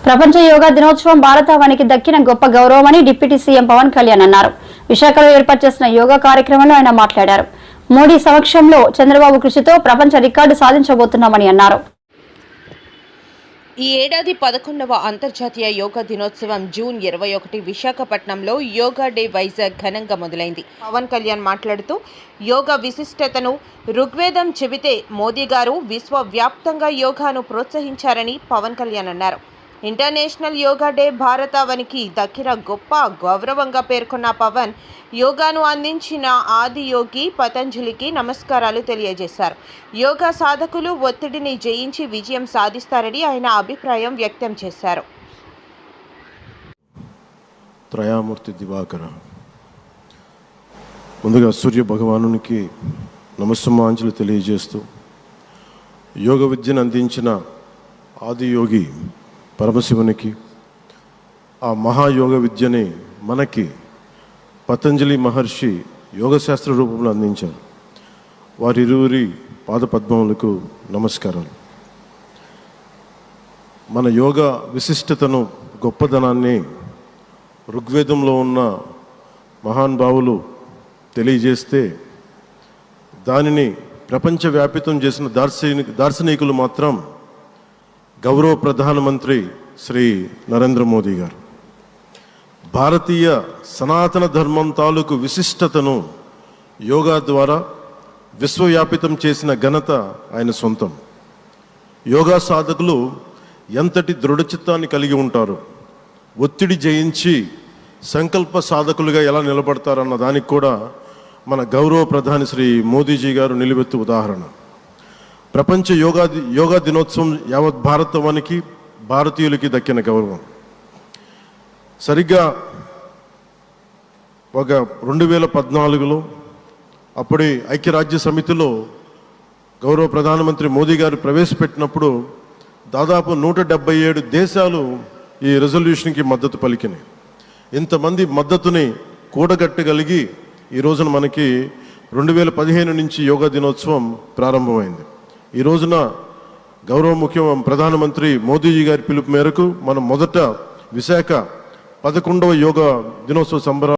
ప్రపంచ యోగా దినోత్సవం భారతావనికి దక్కిన గొప్ప గౌరవమని డిప్యూటీ సీఎం పవన్ కళ్యాణ్ అన్నారు. విశాఖలో ఏర్పాటు చేసిన యోగా కార్యక్రమంలో ఆయన మాట్లాడారు. మోడీ సమక్షంలో చంద్రబాబు కృషితో ప్రపంచ రికార్డు సాధించబోతున్నామని అన్నారు. ఈ ఏడాది 11వ అంతర్జాతీయ యోగా దినోత్సవం జూన్ 21 విశాఖపట్నంలో యోగా డే వైజాగ్ ఘనంగా మొదలైంది. పవన్ కళ్యాణ్ మాట్లాడుతూ యోగా విశిష్టతను ఋగ్వేదం చెబితే మోదీ గారు విశ్వవ్యాప్తంగా యోగాను ప్రోత్సహించారని పవన్ కళ్యాణ్ అన్నారు. ఇంటర్నేషనల్ యోగా డే భారతావనికి దక్కిన గొప్ప గౌరవంగా పేర్కొన్న పవన్ యోగాను అందించిన ఆది యోగి పతంజలికి నమస్కారాలు తెలియజేశారు. యోగా సాధకులు ఒత్తిడిని జయించి విజయం సాధిస్తారని ఆయన అభిప్రాయం వ్యక్తం చేశారు. త్రయామూర్తి దివాకర, ముందుగా సూర్య భగవానునికి నమస్సుమాంజలి తెలియజేస్తూ యోగ విద్యను అందించిన ఆది యోగి పరమశివునికి, ఆ మహాయోగ విద్యని మనకి పతంజలి మహర్షి యోగశాస్త్ర రూపంలో అందించారు. వారిరువురి పాదపద్మములకు నమస్కారాలు. మన యోగ విశిష్టతను, గొప్పదనాన్ని ఋగ్వేదంలో ఉన్న మహానుభావులు తెలియజేస్తే దానిని ప్రపంచవ్యాపితం చేసిన దార్శనికులు మాత్రం గౌరవ ప్రధానమంత్రి శ్రీ నరేంద్ర మోదీ గారు. భారతీయ సనాతన ధర్మం తాలూకు విశిష్టతను యోగా ద్వారా విశ్వవ్యాపితం చేసిన ఘనత ఆయన సొంతం. యోగా సాధకులు ఎంతటి దృఢచిత్తాన్ని కలిగి ఉంటారు, ఒత్తిడి జయించి సంకల్ప సాధకులుగా ఎలా నిలబడతారన్న దానికి కూడా మన గౌరవ ప్రధాని శ్రీ మోదీజీ గారు నిలువెత్తు ఉదాహరణ. ప్రపంచ యోగా దినోత్సవం యావత్ భారతవానికి, భారతీయులకి దక్కిన గౌరవం. సరిగ్గా ఒక 2014లో అప్పటి ఐక్యరాజ్య సమితిలో గౌరవ ప్రధానమంత్రి మోదీ గారు ప్రవేశపెట్టినప్పుడు దాదాపు 177 దేశాలు ఈ రెజల్యూషన్కి మద్దతు పలికినాయి. ఇంతమంది మద్దతుని కూడగట్టగలిగి ఈ రోజున మనకి 2015 నుంచి యోగా దినోత్సవం ప్రారంభమైంది. ఈ రోజున గౌరవ ప్రధానమంత్రి మోదీజీ గారి పిలుపు మేరకు మనం మొదట విశాఖ 11వ యోగా దినోత్సవ సంబరాలు